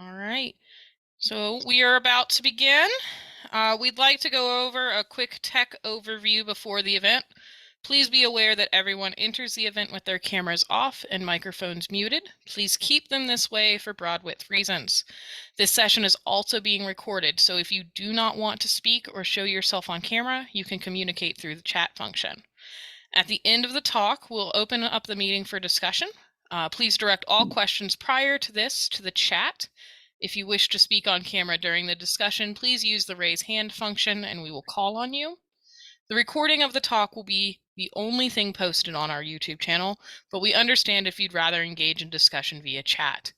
All right, so we are about to begin. We'd like to go over a quick tech overview before the event. Please be aware that everyone enters the event with their cameras off and microphones muted. Please keep them this way for broadwidth reasons. This session is also being recorded, so if you do not want to speak or show yourself on camera, you can communicate through the chat function. At the end of the talk, we'll open up the meeting for discussion. Please direct all questions prior to this to the chat. If you wish to speak on camera during the discussion, please use the raise hand function and we will call on you. The recording of the talk will be the only thing posted on our YouTube channel, but we understand if you'd rather engage in discussion via chat.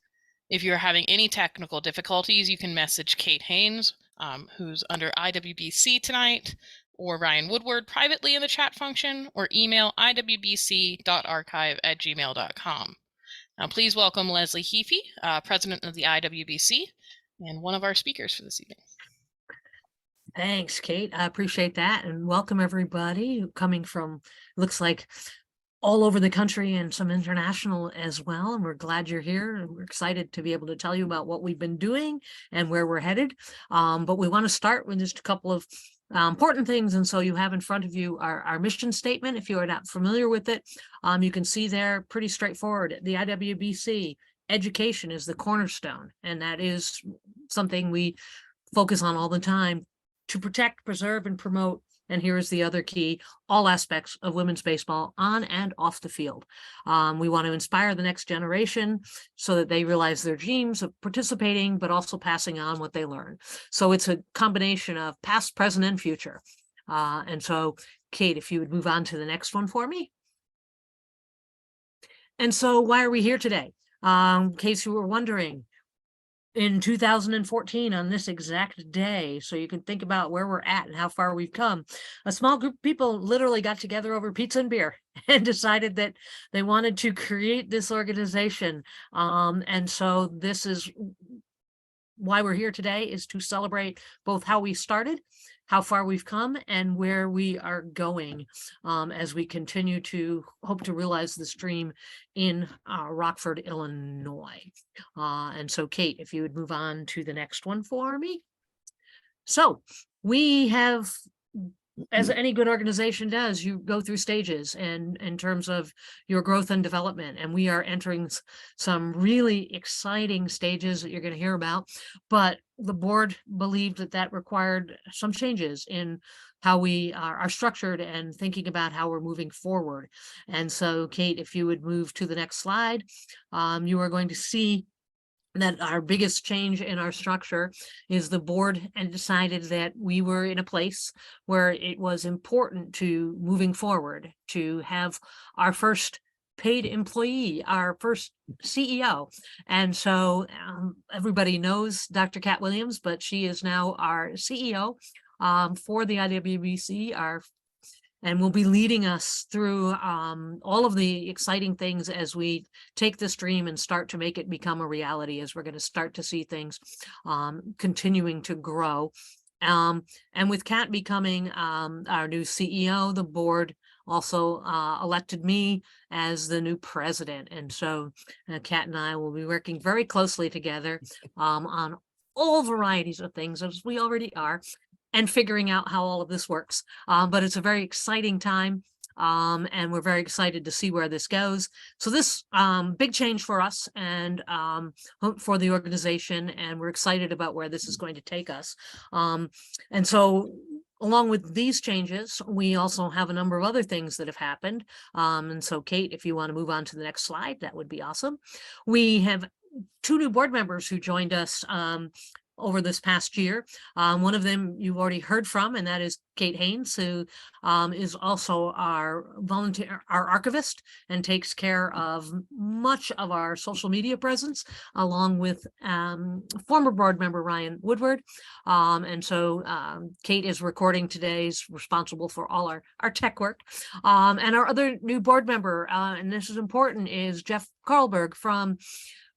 If you're having any technical difficulties, you can message Kate Haynes, who's under IWBC tonight, or Ryan Woodward privately in the chat function, or email iwbc.archive@gmail.com. Now, please welcome Leslie Heafy, president of the IWBC, and one of our speakers for this evening. Thanks, Kate. I appreciate that. And welcome everybody coming from, looks like, all over the country and some international as well. And we're glad you're here. And we're excited to be able to tell you about what we've been doing and where we're headed. But we want to start with just a couple of important things. And so you have in front of you our mission statement. If you are not familiar with it, you can see there pretty straightforward. The IWBC, education is the cornerstone. And that is something we focus on all the time to protect, preserve, and promote. And here is the other key: all aspects of women's baseball on and off the field. We want to inspire the next generation so that they realize their dreams of participating, but also passing on what they learn. So it's a combination of past, present, and future. And so, Kate, if you would move on to the next one for me. And so why are we here today? In case you were wondering, in 2014 on this exact day, so you can think about where we're at and how far we've come, a small group of people literally got together over pizza and beer and decided that they wanted to create this organization. And so this is why we're here today, is to celebrate both how we started, how far we've come, and where we are going as we continue to hope to realize this dream in Rockford, Illinois. And so, Kate, if you would move on to the next one for me. So we have, as any good organization does, you go through stages and in terms of your growth and development. And we are entering some really exciting stages that you're going to hear about. But the board believed that that required some changes in how we are structured and thinking about how we're moving forward. And so, Kate, if you would move to the next slide, you are going to see that our biggest change in our structure is the board and decided that we were in a place where it was important to moving forward to have our first paid employee, our first CEO. And so everybody knows Dr. Kat Williams, but she is now our CEO for the IWBC, and will be leading us through all of the exciting things as we take this dream and start to make it become a reality, as we're going to start to see things continuing to grow. And with Kat becoming our new CEO, the board also elected me as the new president. And so Kat and I will be working very closely together on all varieties of things, as we already are, and figuring out how all of this works. But it's a very exciting time, and we're very excited to see where this goes. So this big change for us and for the organization, and we're excited about where this is going to take us. And so along with these changes, we also have a number of other things that have happened. And so, Kate, if you want to move on to the next slide, that would be awesome. We have 2 new board members who joined us over this past year. One of them you've already heard from, and that is Kate Haynes, who is also our volunteer, our archivist, and takes care of much of our social media presence, along with former board member Ryan Woodward. And so Kate is recording today's, responsible for all our tech work. And our other new board member, and this is important, is Jeff Carlberg from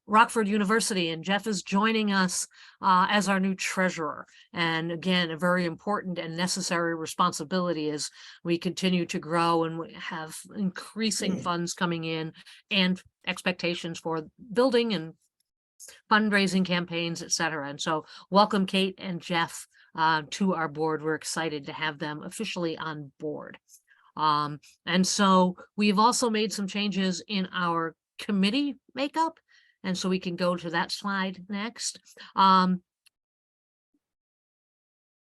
Rockford University, and Jeff is joining us as our new treasurer. And again, a very important and necessary responsibility as we continue to grow and we have increasing funds coming in and expectations for building and fundraising campaigns, etc. And so welcome Kate and Jeff to our board. We're excited to have them officially on board. And so we've also made some changes in our committee makeup. And so we can go to that slide next.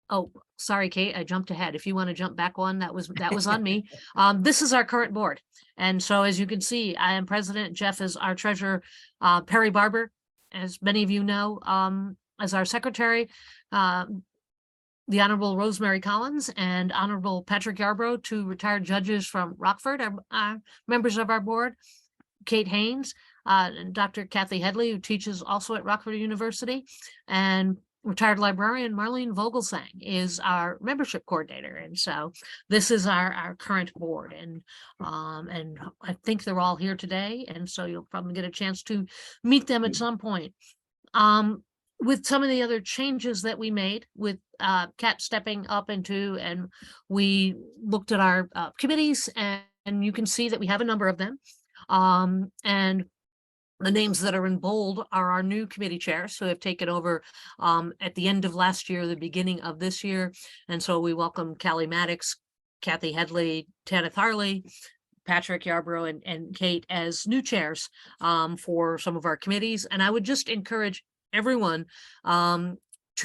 Oh, sorry, Kate, I jumped ahead. If you want to jump back one, that was on me. This is our current board. And so as you can see, I am president, Jeff is our treasurer, Perry Barber, as many of you know, as our secretary, the Honorable Rosemary Collins and Honorable Patrick Yarbrough, two retired judges from Rockford, are members of our board. Kate Haynes, and Dr. Kathy Headley, who teaches also at Rockford University, and retired librarian Marlene Vogelsang is our membership coordinator. And so this is our current board, and I think they're all here today. And so you'll probably get a chance to meet them at some point. With some of the other changes that we made with Kat stepping up into, and we looked at our committees, and you can see that we have a number of them. And the names that are in bold are our new committee chairs who have taken over at the end of last year, the beginning of this year. And so we welcome Callie Maddox, Kathy Headley, Tanith Harley, Patrick Yarbrough, and Kate as new chairs for some of our committees. And I would just encourage everyone to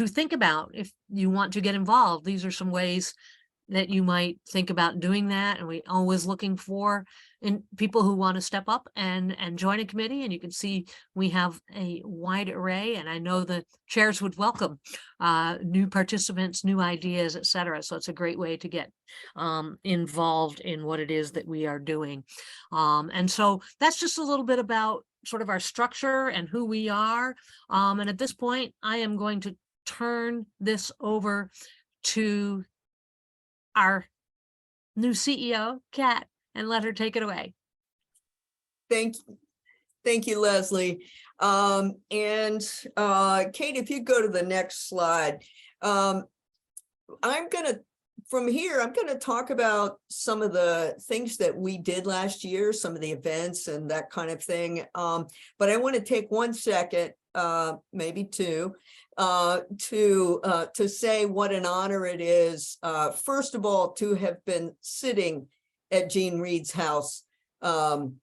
think about, if you want to get involved, these are some ways that you might think about doing that. And we always looking for people who want to step up and join a committee. And you can see we have a wide array, and I know the chairs would welcome new participants, new ideas, etc. So it's a great way to get involved in what it is that we are doing. And so that's just a little bit about sort of our structure and who we are. And at this point, I am going to turn this over to our new CEO, Kat, and let her take it away. Thank you, Leslie. And Kate, if you go to the next slide, I'm gonna talk about some of the things that we did last year, some of the events and that kind of thing. But I want to take 1 second, maybe two, to say what an honor it is, first of all, to have been sitting at Jean Reed's house on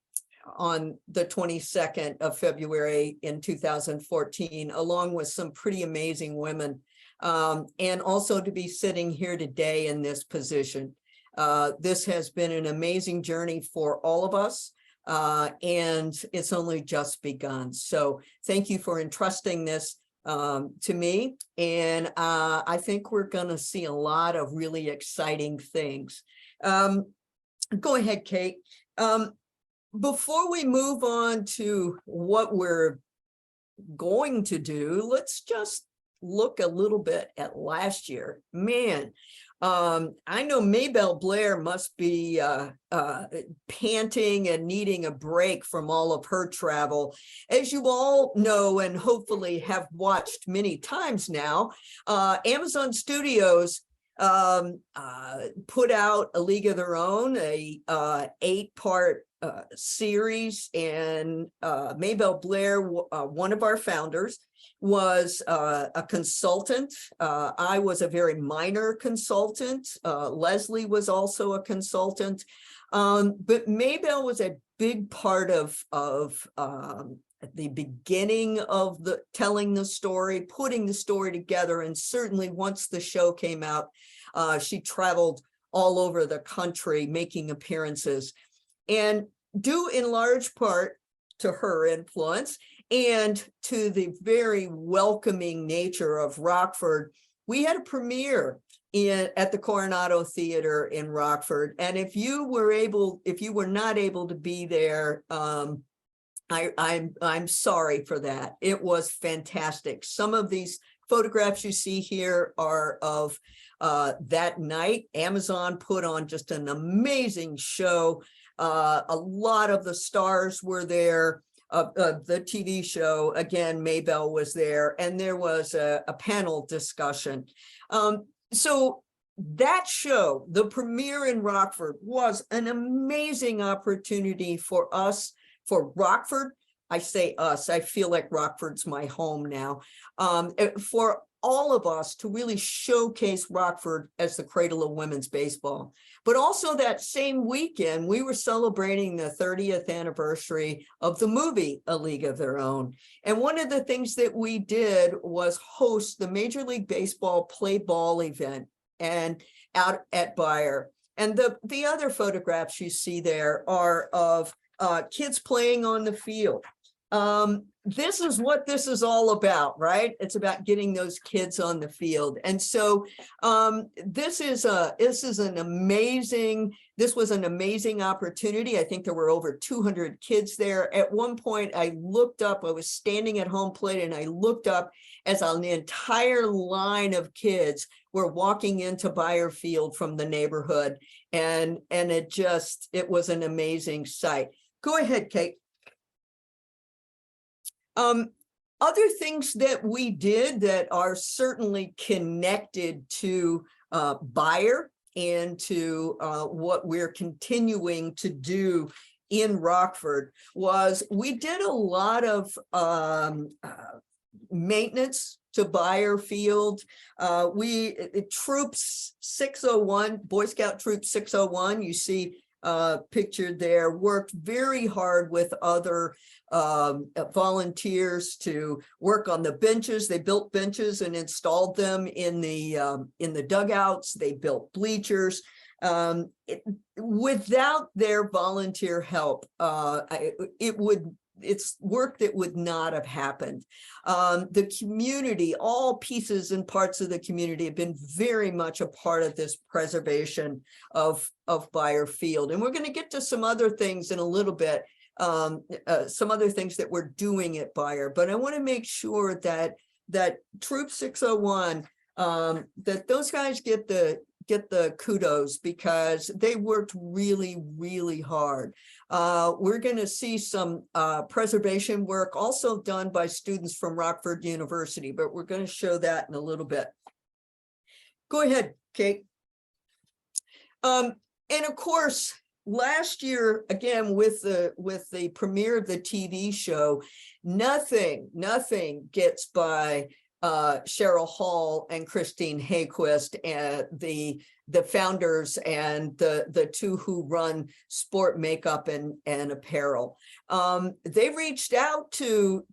the 22nd of February in 2014, along with some pretty amazing women, and also to be sitting here today in this position. This has been an amazing journey for all of us, and it's only just begun. So thank you for entrusting this to me, and I think we're going to see a lot of really exciting things. Go ahead, Kate. Before we move on to what we're going to do, let's just look a little bit at last year. Man, I know Maybelle Blair must be panting and needing a break from all of her travel. As you all know, and hopefully have watched many times now, Amazon Studios put out A League of Their Own, a 8-part series, and Maybelle Blair, one of our founders, was a consultant. I was a very minor consultant. Leslie was also a consultant, but Maybelle was a big part of the beginning of the telling the story, putting the story together, and certainly once the show came out, she traveled all over the country making appearances, and due in large part to her influence and to the very welcoming nature of Rockford, we had a premiere at the Coronado Theater in Rockford. And if you were not able to be there, I'm sorry for that. It was fantastic. Some of these photographs you see here are of that night. Amazon put on just an amazing show. A lot of the stars were there. The TV show, again, Maybelle was there, and there was a panel discussion. So that show, the premiere in Rockford, was an amazing opportunity for us, for Rockford, I say us, I feel like Rockford's my home now, for all of us to really showcase Rockford as the cradle of women's baseball. But also that same weekend, we were celebrating the 30th anniversary of the movie A League of Their Own. And one of the things that we did was host the Major League Baseball play ball event and out at Bayer. And the other photographs you see there are of kids playing on the field. This is what this is all about, right? It's about getting those kids on the field. And so this was an amazing opportunity. I think there were over 200 kids there. At one point, I looked up, I was standing at home plate, and I looked up as an entire line of kids were walking into Bayer Field from the neighborhood. And it was an amazing sight. Go ahead, Kate. Other things that we did that are certainly connected to Bayer and to what we're continuing to do in Rockford was we did a lot of maintenance to Bayer Field. Troops 601, Boy Scout Troop 601, you see pictured there, worked very hard with other volunteers to work on the benches. They built benches and installed them in the dugouts. They built bleachers. Without their volunteer help, it's work that would not have happened. The community, all pieces and parts of the community have been very much a part of this preservation of Bayer Field. And we're going to get to some other things in a little bit, some other things that we're doing at Bayer. But I want to make sure that Troop 601, that those guys get the kudos because they worked really, really hard. We're going to see some preservation work also done by students from Rockford University, but we're going to show that in a little bit. Go ahead, Kate. And of course, last year, again, with the premiere of the TV show, nothing gets by Cheryl Hall and Christine Hayquist, and the founders and the two who run Sport Makeup and Apparel. They reached out to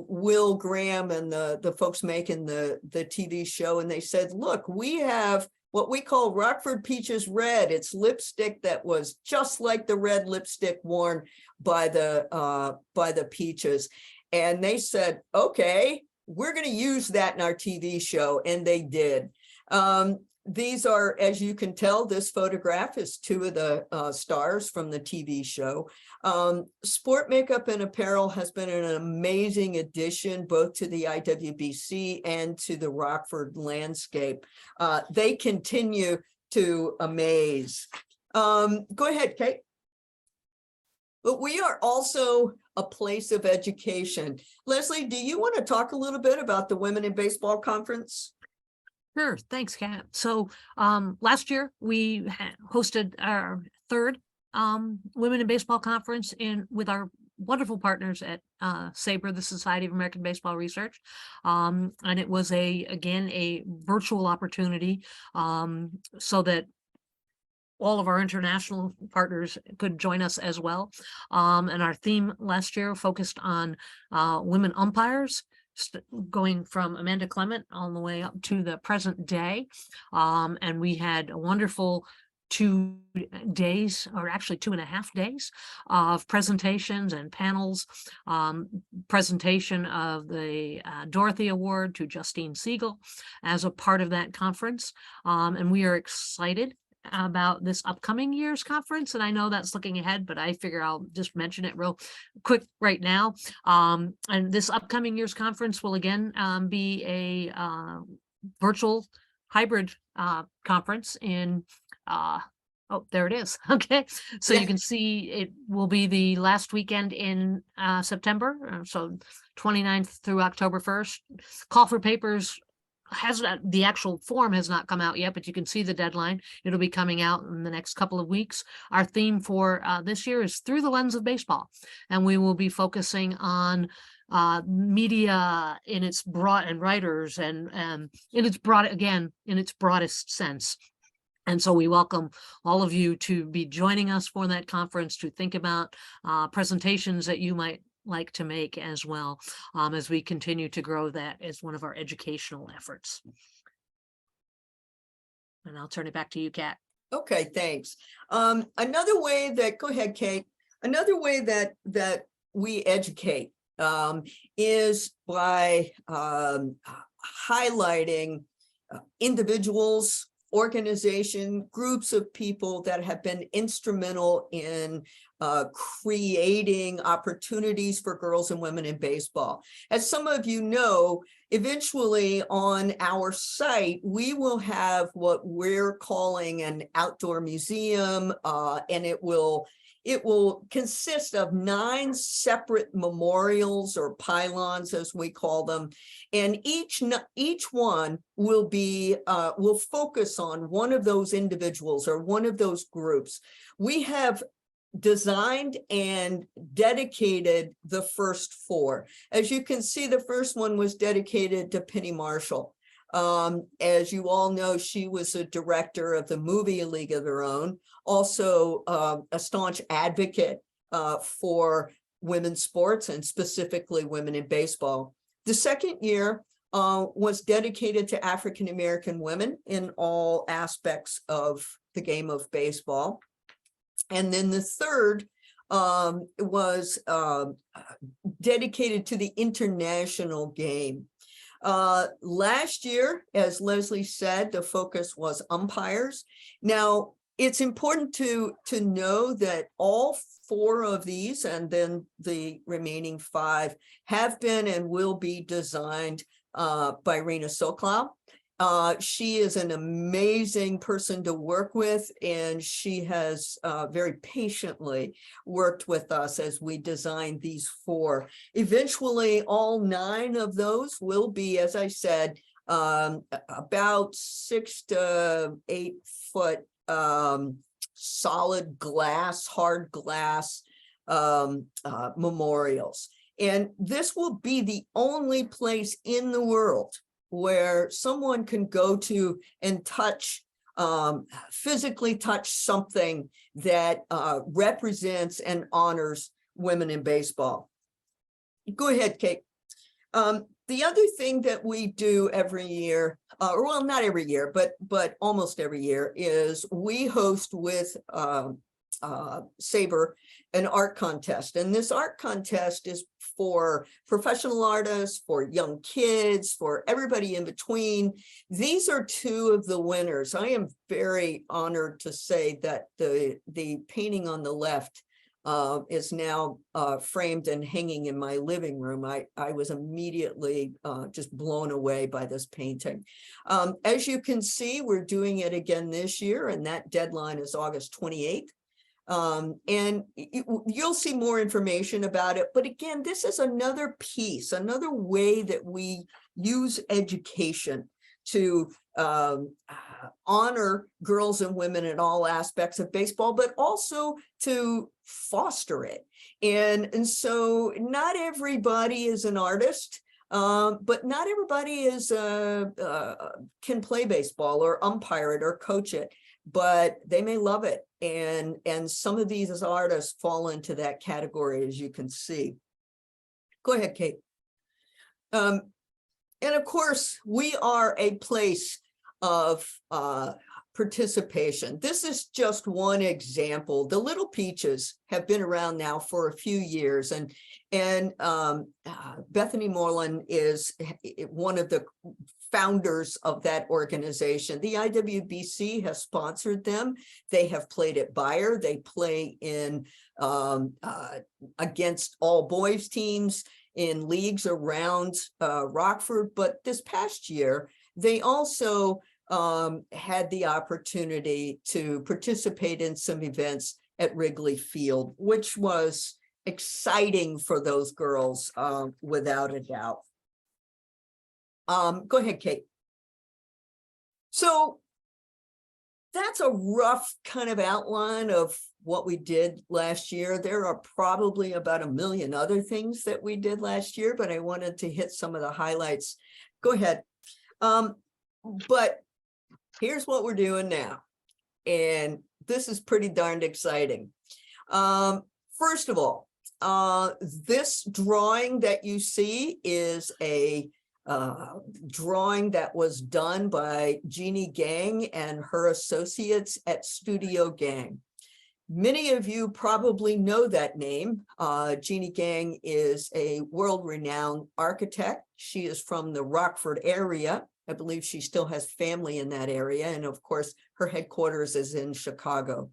Will Graham and the folks making the TV show, and they said, look, we have what we call Rockford Peaches Red. It's lipstick that was just like the red lipstick worn by the Peaches. And they said, okay, we're going to use that in our TV show. And they did. These are, as you can tell, this photograph is two of the stars from the TV show. Sport Makeup and Apparel has been an amazing addition both to the IWBC and to the Rockford landscape. They continue to amaze. Go ahead, Kate. But we are also a place of education. Leslie, do you want to talk a little bit about the Women in Baseball Conference? Sure. Thanks, Kat. So last year we hosted our third Women in Baseball Conference with our wonderful partners at SABR, the Society of American Baseball Research. And it was again a virtual opportunity so that all of our international partners could join us as well. And our theme last year focused on women umpires, going from Amanda Clement all the way up to the present day. And we had a wonderful 2 days, or actually 2.5 days of presentations and panels, presentation of the Dorothy Award to Justine Siegel as a part of that conference. And we are excited about this upcoming year's conference, and I know that's looking ahead, but I figure I'll just mention it real quick right now. And this upcoming year's conference will again be a virtual hybrid conference in oh, there it is. Okay, so you can see it will be the last weekend in September, so 29th through October 1st. Call for papers the actual form has not come out yet, but you can see the deadline. It'll be coming out in the next couple of weeks. Our theme for this year is Through the Lens of Baseball, and we will be focusing on media in its broad, and writers, and in its broadest sense. And so we welcome all of you to be joining us for that conference, to think about presentations that you might like to make as well, as we continue to grow that as one of our educational efforts. And I'll turn it back to you, Kat. Okay, thanks. Another way that, go ahead, Kate. Another way that we educate is by highlighting individuals, organization, groups of people that have been instrumental in creating opportunities for girls and women in baseball. As some of you know, eventually on our site, we will have what we're calling an outdoor museum, and it will consist of 9 separate memorials, or pylons as we call them, and each one will focus on one of those individuals or one of those groups. We have designed and dedicated the first 4. As you can see, the first one was dedicated to Penny Marshall. As you all know, she was a director of the movie A League of Their Own, also a staunch advocate for women's sports, and specifically women in baseball. The second year was dedicated to African-American women in all aspects of the game of baseball. And then the third was dedicated to the international game. Last year, as Leslie said, the focus was umpires. Now, it's important to know that all 4 of these, and then the remaining 5, have been and will be designed by Rena Soklow. She is an amazing person to work with, and she has very patiently worked with us as we designed these 4. Eventually, all 9 of those will be, as I said, about 6 to 8 foot solid glass, hard glass memorials. And this will be the only place in the world where someone can go to and touch, physically touch something that represents and honors women in baseball. Go ahead, Kate. The other thing that we do every year, or well, not every year, but almost every year, is we host with Sabre an art contest. And this art contest is for professional artists, for young kids, for everybody in between. These are 2 of the winners. I am very honored to say that the painting on the left is now framed and hanging in my living room. I was immediately just blown away by this painting. As you can see, we're doing it again this year, and that deadline is August 28th. And you'll see more information about it. But again, this is another piece, another way that we use education to honor girls and women in all aspects of baseball, but also to foster it. And so not everybody is an artist, but not everybody is can play baseball or umpire it or coach it, but they may love it. And some of these artists fall into that category, as you can see. Go ahead, Kate. And of course, we are a place of participation. This is just one example. The Little Peaches have been around now for a few years, and Bethany Moreland is one of the founders of that organization. The IWBC has sponsored them. They have played at Bayer. They play in against all boys teams in leagues around Rockford. But this past year, they also had the opportunity to participate in some events at Wrigley Field, which was exciting for those girls, without a doubt. Go ahead, Kate. So that's a rough kind of outline of what we did last year. There are probably about 1 million other things that we did last year, but I wanted to hit some of the highlights. Go ahead. But here's what we're doing now. And this is pretty darned exciting. First of all, this drawing that you see is a drawing that was done by Jeannie Gang and her associates at Studio Gang. Many of you probably know that name. Jeannie Gang is a world-renowned architect. She is from the Rockford area. I believe she still has family in that area. And of course, her headquarters is in Chicago.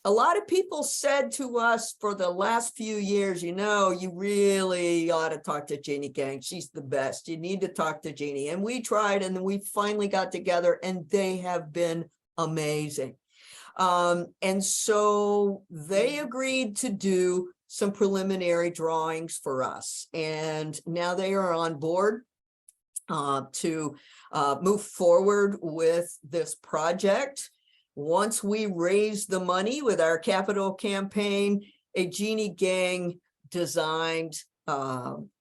A lot of people said to us for the last few years, you know, you really ought to talk to Jeannie Gang. She's the best. You need to talk to Jeannie. And we tried, and then we finally got together, and they have been amazing. And so they agreed to do some preliminary drawings for us. And now they are on board to move forward with this project. Once we raise the money with our capital campaign, a Jeannie Gang designed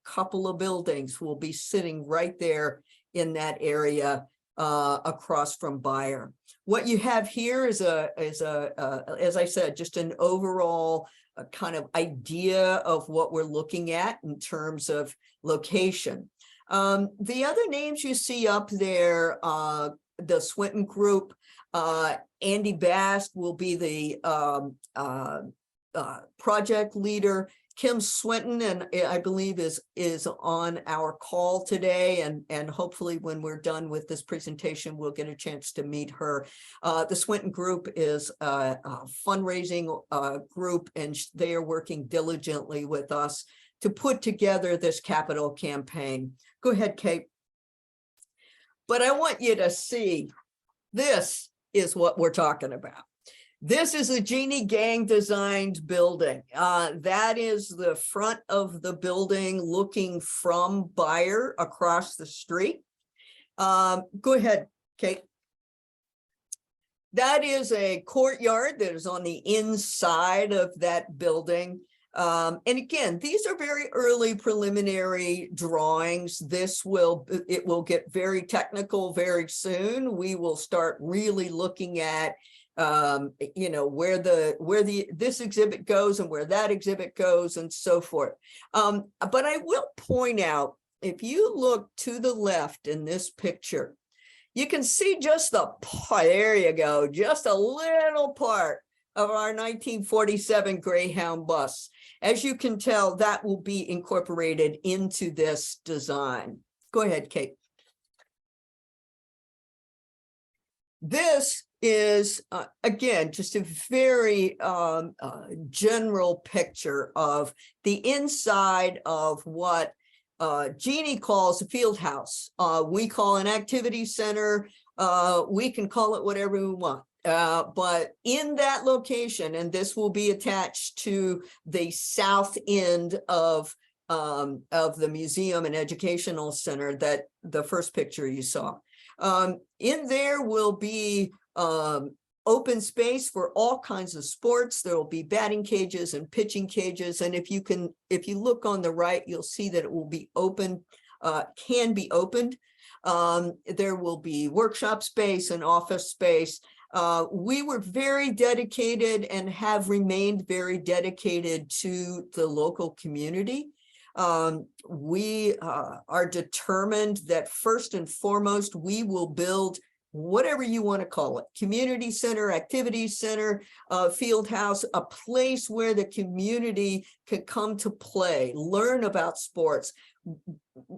couple of buildings will be sitting right there in that area across from Bayer. What you have here is as I said, just an overall kind of idea of what we're looking at in terms of location. The other names you see up there, the Swinton Group, Andy Bast will be the project leader. Kim Swinton, and I believe is on our call today, and hopefully when we're done with this presentation, we'll get a chance to meet her. The Swinton Group is a fundraising group, and they are working diligently with us to put together this capital campaign. Go ahead, Kate. But I want you to see, this is what we're talking about. This is a Jeannie Gang designed building. That is the front of the building looking from Bayer across the street. Go ahead, Kate. That is a courtyard that is on the inside of that building. And again, these are very early preliminary drawings. It will get very technical very soon. We will start really looking at you know, where this exhibit goes and where that exhibit goes and so forth. But I will point out, if you look to the left in this picture, you can see just the part, there you go, just a little part of our 1947 Greyhound bus. As you can tell, that will be incorporated into this design. Go ahead, Kate. This is, again, just a very general picture of the inside of what Jeannie calls a field house. We call an activity center. We can call it whatever we want. But in that location, and this will be attached to the south end of the museum and educational center, that the first picture you saw. In there will be open space for all kinds of sports. There will be batting cages and pitching cages. And if you look on the right, you'll see that it will be open, can be opened. There will be workshop space and office space. We were very dedicated and have remained very dedicated to the local community. We are determined that first and foremost, we will build whatever you want to call it, community center, activity center, field house, a place where the community can come to play, learn about sports,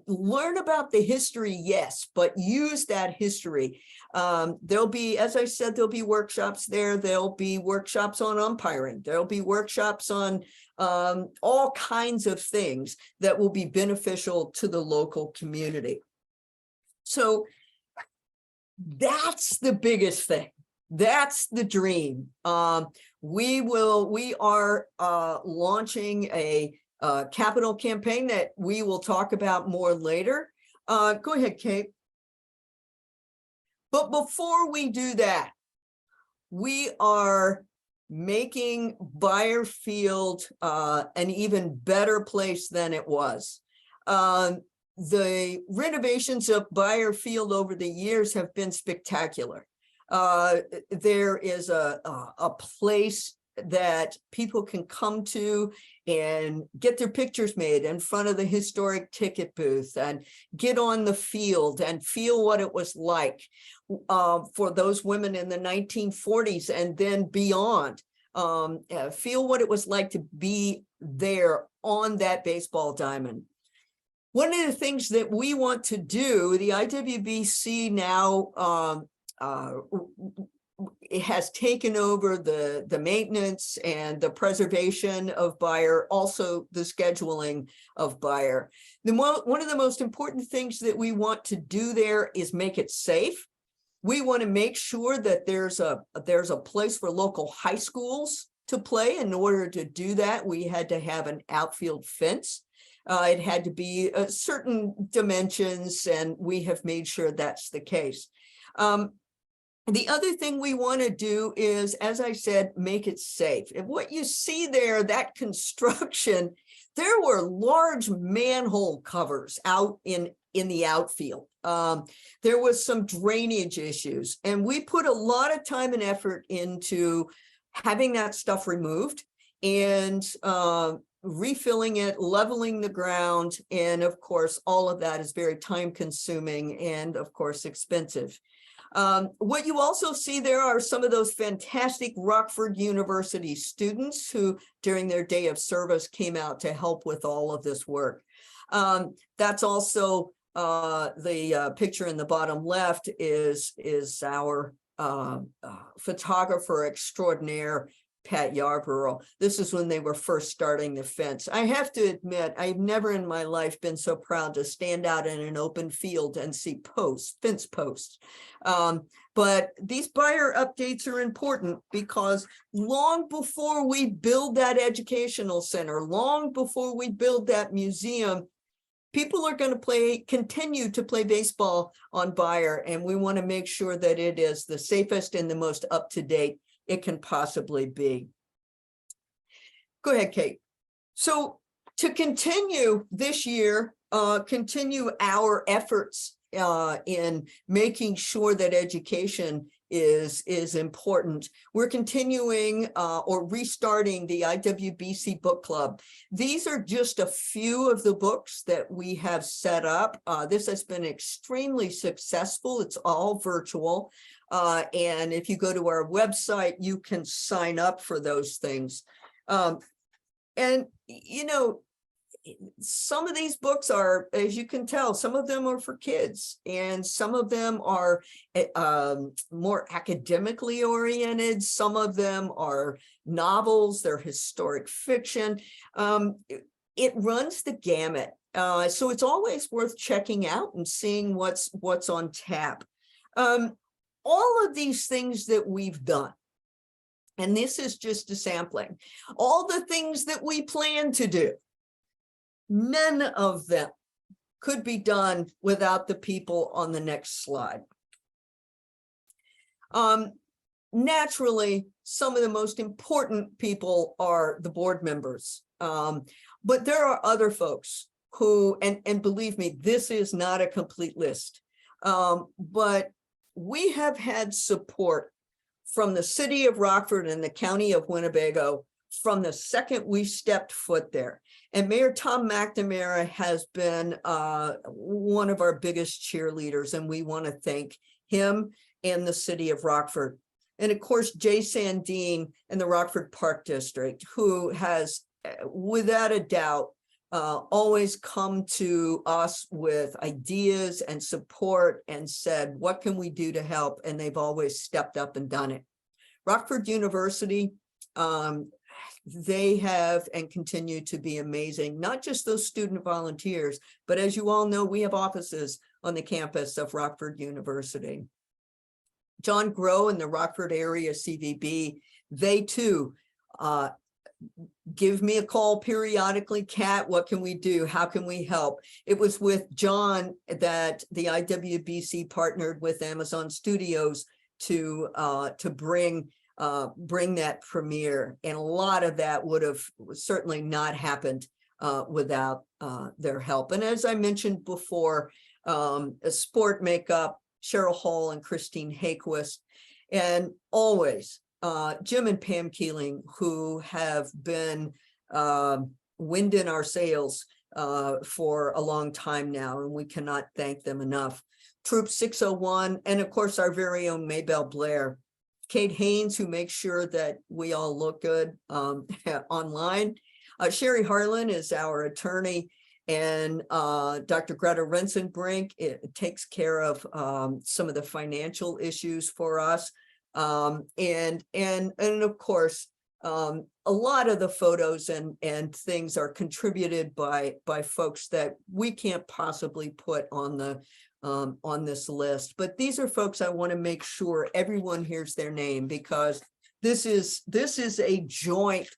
learn about the history, yes, but use that history. There'll be, as I said, there'll be workshops there. There'll be workshops on umpiring. There'll be workshops on all kinds of things that will be beneficial to the local community. So that's the biggest thing. That's the dream. We are launching a capital campaign that we will talk about more later. Go ahead, Kate. But before we do that, we are making Beyer Field an even better place than it was. The renovations of Beyer Field over the years have been spectacular. There is a place that people can come to and get their pictures made in front of the historic ticket booth and get on the field and feel what it was like for those women in the 1940s and then beyond. Feel what it was like to be there on that baseball diamond. One of the things that we want to do, the IWBC now it has taken over the maintenance and the preservation of Beyer, also the scheduling of Beyer. One of the most important things that we want to do there is make it safe. We want to make sure that there's a place for local high schools to play. In order to do that, we had to have an outfield fence. It had to be certain dimensions, and we have made sure that's the case. The other thing we want to do is, as I said, make it safe. And what you see there, that construction, there were large manhole covers out in the outfield. There was some drainage issues, and we put a lot of time and effort into having that stuff removed and refilling it, leveling the ground. And of course, all of that is very time consuming and of course expensive. What you also see there are some of those fantastic Rockford University students who during their day of service came out to help with all of this work. That's also the picture in the bottom left is our photographer extraordinaire, Pat Yarborough. This is when they were first starting the fence. I have to admit, I've never in my life been so proud to stand out in an open field and see fence posts. But these Beyer updates are important because long before we build that educational center, long before we build that museum, people are going to continue to play baseball on Beyer, and we want to make sure that it is the safest and the most up-to-date it can possibly be. Go ahead, Kate. So to continue this year, continue our efforts in making sure that education is important, we're continuing or restarting the IWBC book club. These are just a few of the books that we have set up. This has been extremely successful. It's all virtual. And if you go to our website, you can sign up for those things. And, you know, some of these books are, as you can tell, some of them are for kids and some of them are more academically oriented. Some of them are novels, they're historic fiction. It runs the gamut. So it's always worth checking out and seeing what's on tap. All of these things that we've done, and this is just a sampling, all the things that we plan to do, none of them could be done without the people on the next slide. Naturally, some of the most important people are the board members, but there are other folks who, and believe me, this is not a complete list, but we have had support from the city of Rockford and the county of Winnebago from the second we stepped foot there. And Mayor Tom McNamara has been one of our biggest cheerleaders, and we want to thank him and the city of Rockford. And of course, Jay Sandine and the Rockford Park District, who has, without a doubt, always come to us with ideas and support and said, what can we do to help? And they've always stepped up and done it. Rockford University, they have and continue to be amazing, not just those student volunteers, but as you all know, we have offices on the campus of Rockford University. John Grow and the Rockford area CVB, they too give me a call periodically. Kat, what can we do? How can we help? It was with John that the IWBC partnered with Amazon Studios to bring that premiere, and a lot of that would have certainly not happened without their help. And as I mentioned before, sport makeup, Cheryl Hall and Christine Haquist, and always Jim and Pam Keeling, who have been wind in our sails for a long time now, and we cannot thank them enough. Troop 601, and of course our very own Maybelle Blair. Kate Haynes, who makes sure that we all look good online. Sherry Harlan is our attorney, and Dr. Greta Rensenbrink takes care of some of the financial issues for us. And of course, a lot of the photos and things are contributed by folks that we can't possibly put on this list. But these are folks I want to make sure everyone hears their name, because this is a joint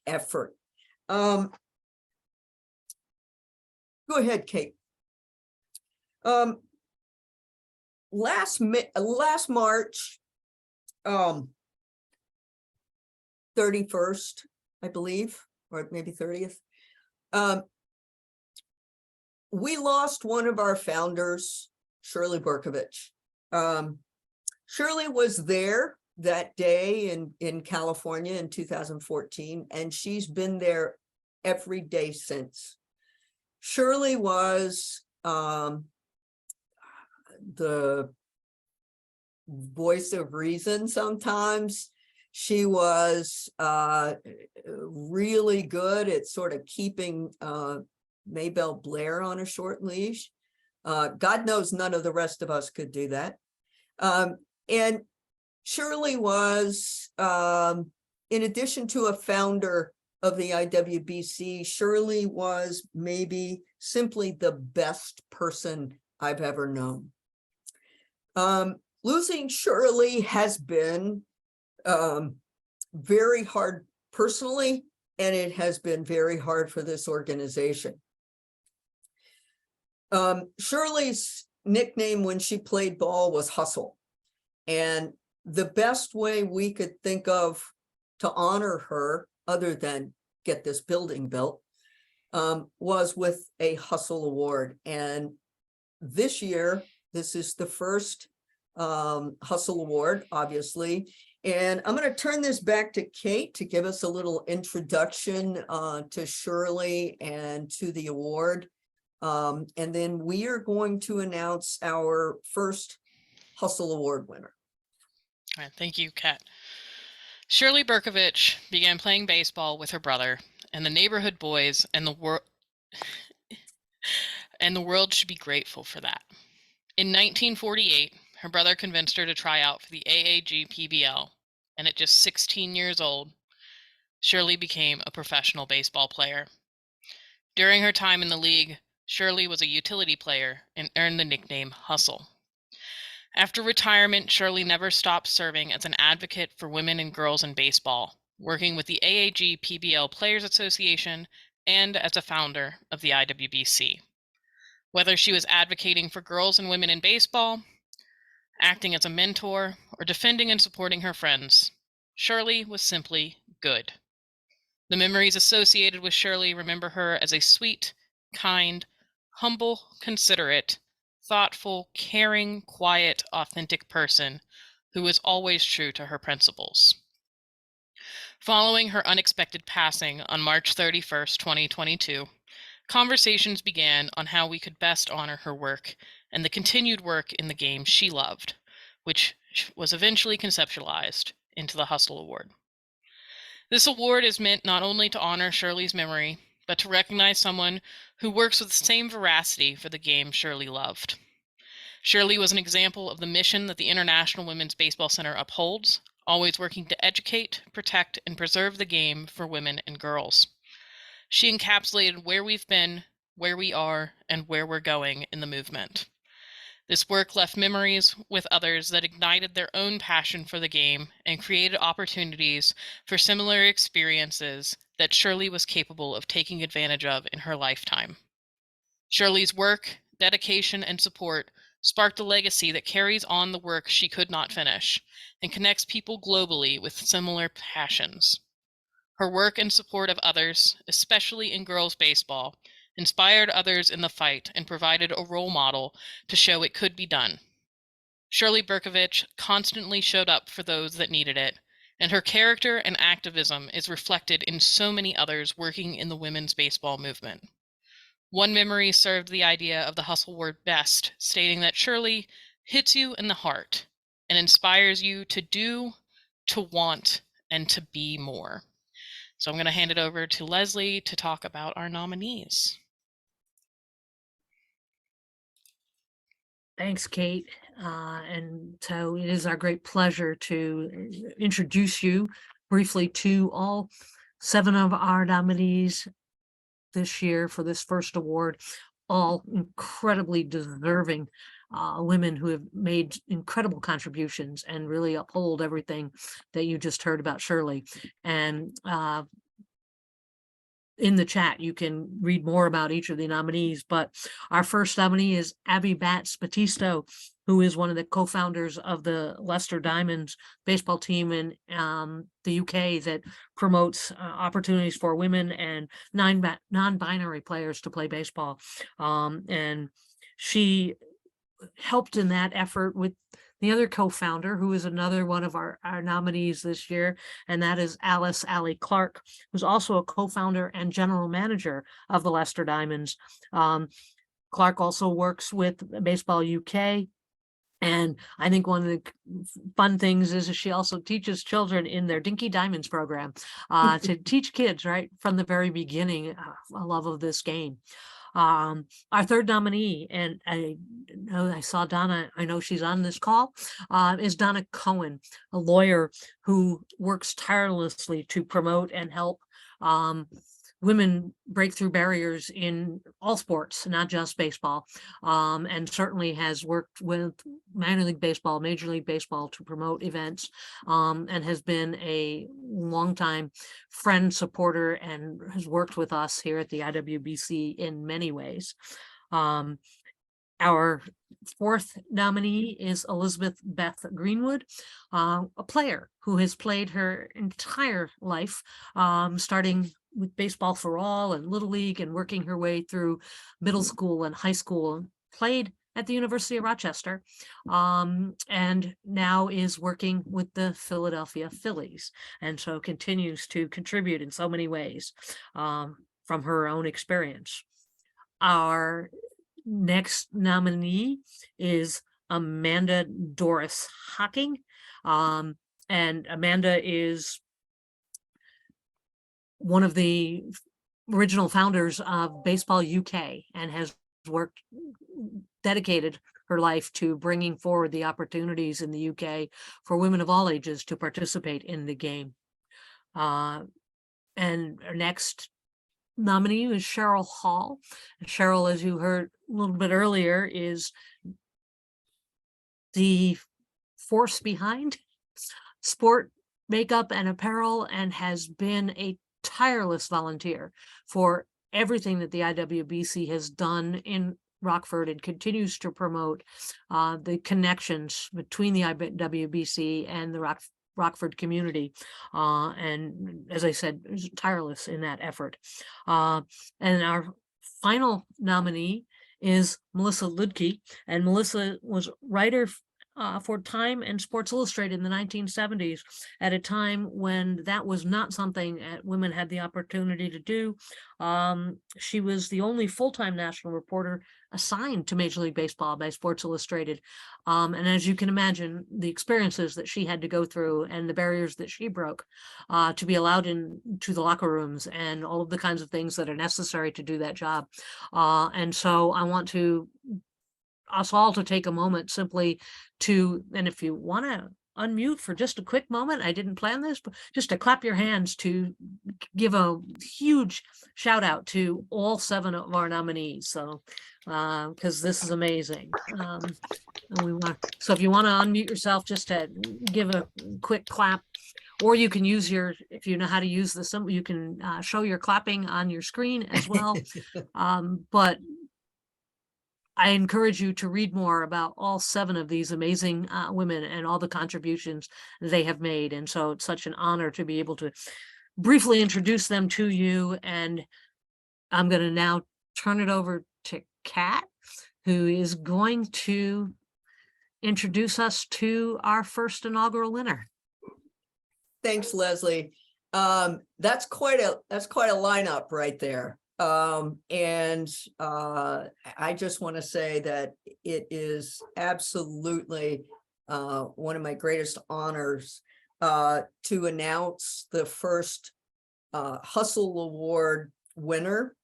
effort. Go ahead, Kate. Last March 31st, I believe, or maybe 30th, we lost one of our founders, Shirley Berkovich. Shirley was there that day in California in 2014, and she's been there every day since. Shirley was the voice of reason sometimes. She was really good at sort of keeping Maybelle Blair on a short leash. God knows none of the rest of us could do that. And Shirley was, in addition to a founder of the IWBC, Shirley was maybe simply the best person I've ever known. Losing Shirley has been very hard personally, and it has been very hard for this organization. Shirley's nickname when she played ball was Hustle. And the best way we could think of to honor her, other than get this building built, was with a Hustle Award. And this year, this is the first Hustle Award, obviously. And I'm going to turn this back to Kate to give us a little introduction to Shirley and to the award. And then we are going to announce our first Hustle Award winner. All right, thank you, Kat. Shirley Berkovich began playing baseball with her brother, and the neighborhood boys and the world should be grateful for that. In 1948, her brother convinced her to try out for the AAG-PBL, and at just 16 years old, Shirley became a professional baseball player. During her time in the league, Shirley was a utility player and earned the nickname Hustle. After retirement, Shirley never stopped serving as an advocate for women and girls in baseball, working with the AAG-PBL Players Association and as a founder of the IWBC. Whether she was advocating for girls and women in baseball, acting as a mentor, or defending and supporting her friends, Shirley was simply good. The memories associated with Shirley remember her as a sweet, kind, humble, considerate, thoughtful, caring, quiet, authentic person who was always true to her principles. Following her unexpected passing on March 31st, 2022, conversations began on how we could best honor her work and the continued work in the game she loved, which was eventually conceptualized into the Hustle Award. This award is meant not only to honor Shirley's memory, but to recognize someone who works with the same veracity for the game Shirley loved. Shirley was an example of the mission that the International Women's Baseball Center upholds, always working to educate, protect, and preserve the game for women and girls. She encapsulated where we've been, where we are, and where we're going in the movement. This work left memories with others that ignited their own passion for the game and created opportunities for similar experiences that Shirley was capable of taking advantage of in her lifetime. Shirley's work, dedication, and support sparked a legacy that carries on the work she could not finish and connects people globally with similar passions. Her work and support of others, especially in girls' baseball, inspired others in the fight and provided a role model to show it could be done. Shirley Berkovich constantly showed up for those that needed it, and her character and activism is reflected in so many others working in the women's baseball movement. One memory served the idea of the hustle word best, stating that Shirley hits you in the heart and inspires you to do, to want, and to be more. So I'm going to hand it over to Leslie to talk about our nominees. Thanks, Kate. And so it is our great pleasure to introduce you briefly to all 7 of our nominees this year for this first award, all incredibly deserving women who have made incredible contributions and really uphold everything that you just heard about Shirley. And in the chat, you can read more about each of the nominees, but our first nominee is Abby Batts-Batisto, who is one of the co-founders of the Leicester Diamonds baseball team in the UK that promotes opportunities for women and non-binary players to play baseball. And she helped in that effort with the other co-founder, who is another one of our nominees this year, and that is Alice Allie Clark, who's also a co-founder and general manager of the Leicester Diamonds. Clark also works with Baseball UK, and I think one of the fun things is she also teaches children in their Dinky Diamonds program to teach kids right from the very beginning a love of this game. Our third nominee, and I know I saw Donna, I know she's on this call, is Donna Cohen, a lawyer who works tirelessly to promote and help women break through barriers in all sports, not just baseball, and certainly has worked with minor league baseball, Major League Baseball to promote events, and has been a longtime friend, supporter, and has worked with us here at the IWBC in many ways. Our fourth nominee is Elizabeth Beth Greenwood, a player who has played her entire life, starting with Baseball for All and Little League and working her way through middle school and high school, played at the University of Rochester, and now is working with the Philadelphia Phillies, and so continues to contribute in so many ways from her own experience. Our next nominee is Amanda Doris Hocking, and Amanda is one of the original founders of Baseball UK and has dedicated her life to bringing forward the opportunities in the UK for women of all ages to participate in the game. And our next nominee is Cheryl Hall. Cheryl, as you heard a little bit earlier, is the force behind sport makeup and apparel and has been a tireless volunteer for everything that the IWBC has done in Rockford and continues to promote the connections between the IWBC and the Rockford community, and as I said, tireless in that effort. And our final nominee is Melissa Ludke, and Melissa was writer for Time and Sports Illustrated in the 1970s, at a time when that was not something women had the opportunity to do. She was the only full-time national reporter assigned to Major League Baseball by Sports Illustrated. And as you can imagine, the experiences that she had to go through and the barriers that she broke to be allowed into the locker rooms and all of the kinds of things that are necessary to do that job. And so I want to us all to take a moment simply to, and if you want to unmute for just a quick moment? I didn't plan this, but just to clap your hands to give a huge shout out to all 7 of our nominees. So, because this is amazing. So if you want to unmute yourself, just to give a quick clap, or you can use if you know how to use the symbol, you can show your clapping on your screen as well. But I encourage you to read more about all 7 of these amazing women and all the contributions they have made. And so it's such an honor to be able to briefly introduce them to you. And I'm going to now turn it over to Kat, who is going to introduce us to our first inaugural winner. Thanks, Leslie. That's quite a lineup right there. I just want to say that it is absolutely one of my greatest honors to announce the first Hustle Award winner.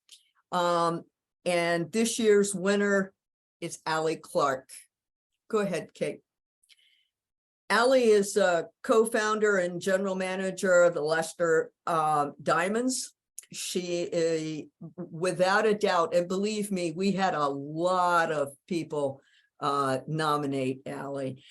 And this year's winner is Allie Clark. Go ahead, Kate. Allie is a co-founder and general manager of the Leicester Diamonds. She, without a doubt, and believe me, we had a lot of people nominate Allie.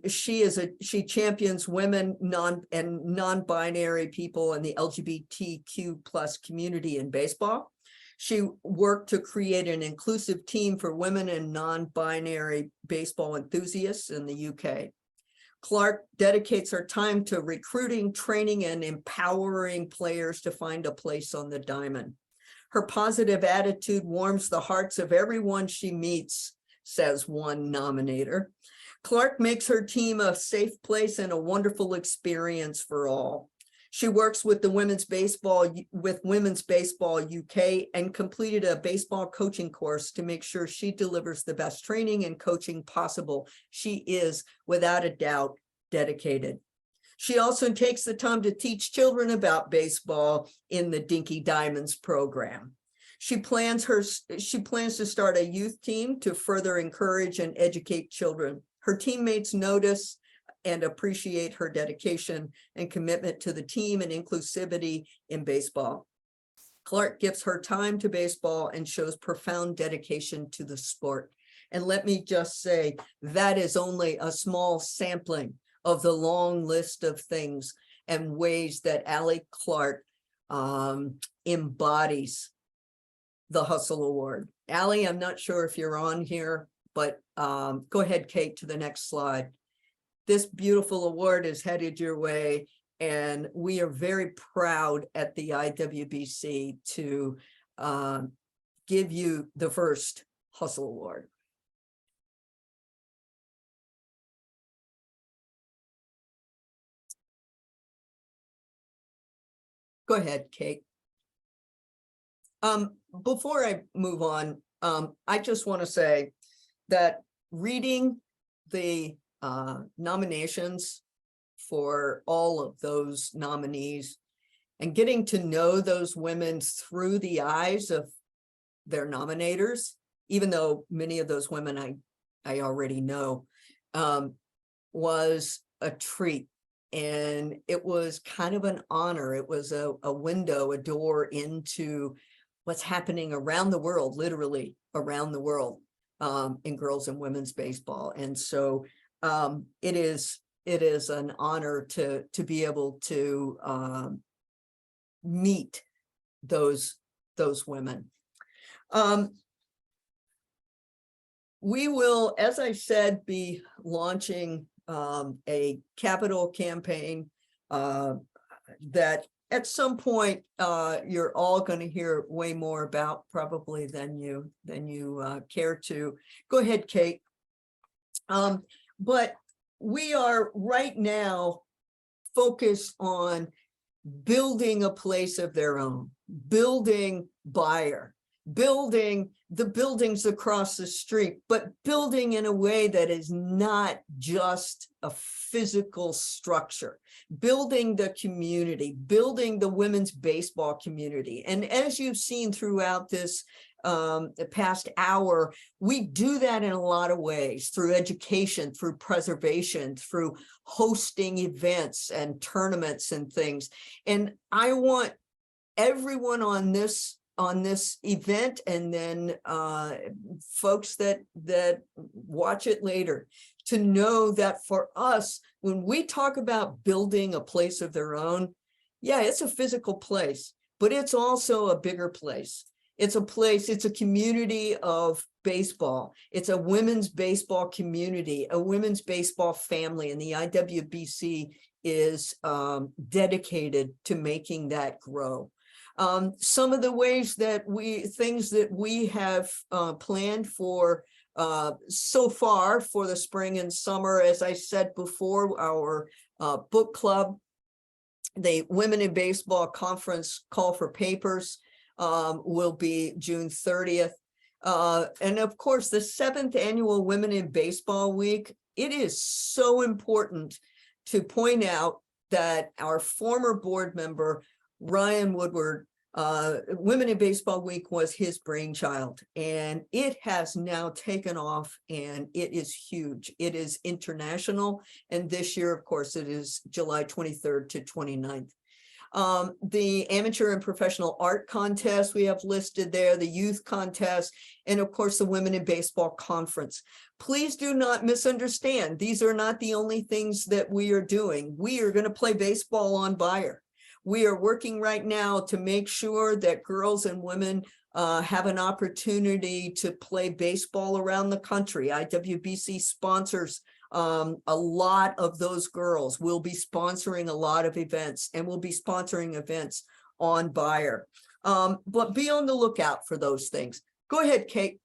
She champions women, non-binary people and the LGBTQ plus community in baseball. She worked to create an inclusive team for women and non-binary baseball enthusiasts in the UK. Clark dedicates her time to recruiting, training, and empowering players to find a place on the diamond. Her positive attitude warms the hearts of everyone she meets, says one nominator. Clark makes her team a safe place and a wonderful experience for all. She works with Women's Baseball UK and completed a baseball coaching course to make sure she delivers the best training and coaching possible. She is, without a doubt, dedicated. She also takes the time to teach children about baseball in the Dinky Diamonds program. She plans to start a youth team to further encourage and educate children. Her teammates notice and appreciate her dedication and commitment to the team and inclusivity in baseball. Clark gives her time to baseball and shows profound dedication to the sport. And let me just say, that is only a small sampling of the long list of things and ways that Allie Clark embodies the Hustle Award. Allie, I'm not sure if you're on here, but go ahead, Kate, to the next slide. This beautiful award is headed your way, and we are very proud at the IWBC to give you the first Hustle Award. Go ahead, Kate. Before I move on, I just want to say that reading the nominations for all of those nominees and getting to know those women through the eyes of their nominators, even though many of those women I already know, was a treat. And it was kind of an honor. It was a window, a door into what's happening around the world, literally around the world, in girls and women's baseball. And so it is an honor to be able to meet those women. We will, as I said, be launching a capital campaign that at some point you're all going to hear way more about, probably than you care to. Go ahead, Kate. But we are right now focused on building a place of their own, building Buyer, building the buildings across the street, but building in a way that is not just a physical structure, building the community, building the women's baseball community. And as you've seen throughout this the past hour, we do that in a lot of ways, through education, through preservation, through hosting events and tournaments and things. And I want everyone on this event, and then folks that watch it later, to know that for us, when we talk about building a place of their own, yeah, it's a physical place, but it's also a bigger place. It's a place, it's a community of baseball. It's a women's baseball community, a women's baseball family, and the IWBC is dedicated to making that grow. Some of the ways that things that we have planned for so far for the spring and summer, as I said before, our book club, the Women in Baseball Conference Call for Papers will be June 30th. And of course, the 7th annual Women in Baseball Week. It is so important to point out that our former board member, Ryan Woodward, Women in Baseball Week was his brainchild, and it has now taken off, and it is huge. It is international, and this year, of course, it is July 23rd to 29th. The amateur and professional art contest we have listed there, the youth contest, and of course the Women in Baseball Conference. Please do not misunderstand. These are not the only things that we are doing. We are going to play baseball on Bayer. We are working right now to make sure that girls and women have an opportunity to play baseball around the country. IWBC sponsors a lot of those girls. We'll be sponsoring a lot of events, and we'll be sponsoring events on Bayer. But be on the lookout for those things. Go ahead, Kate.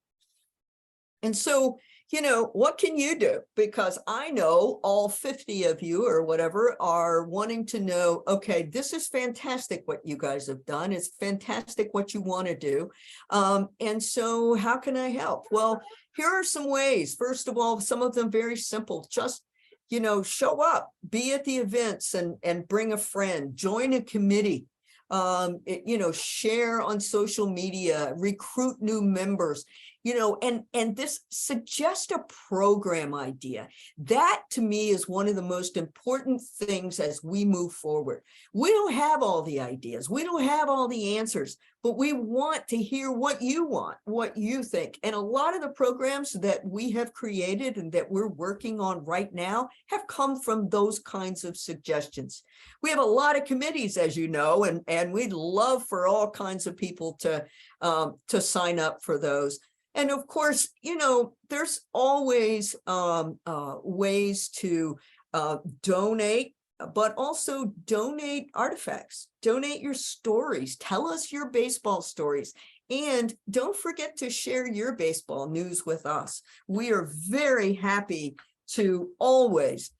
And so, you know, what can you do? Because I know all 50 of you or whatever are wanting to know, okay, this is fantastic what you guys have done. It's fantastic what you want to do. And so how can I help? Well, here are some ways. First of all, some of them very simple. Just, you know, show up, be at the events and bring a friend, join a committee. You know, share on social media, recruit new members, you know, and this suggest a program idea. That to me is one of the most important things as we move forward. We don't have all the ideas. We don't have all the answers, but we want to hear what you want, what you think. And a lot of the programs that we have created and that we're working on right now have come from those kinds of suggestions. We have a lot of committees, as you know, and we'd love for all kinds of people to sign up for those. And of course, you know, there's always ways to donate, but also donate artifacts, donate your stories, tell us your baseball stories, and don't forget to share your baseball news with us. We are very happy to always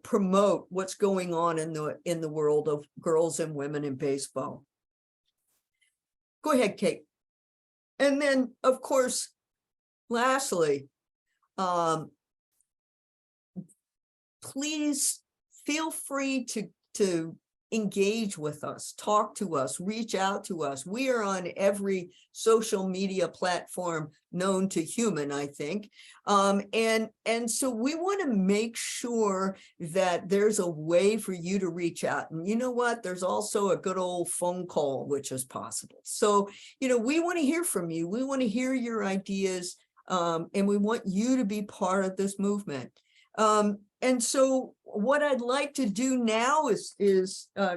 promote what's going on in the world of girls and women in baseball. Go ahead, Kate. And then, of course, lastly, please feel free to engage with us, talk to us, reach out to us. We are on every social media platform known to human, I think. And so we want to make sure that there's a way for you to reach out. And you know what? There's also a good old phone call, which is possible. So, you know, we want to hear from you. We want to hear your ideas, and we want you to be part of this movement. And so what I'd like to do now is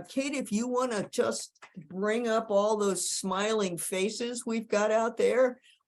Kate, if you want to just bring up all those smiling faces we've got out there,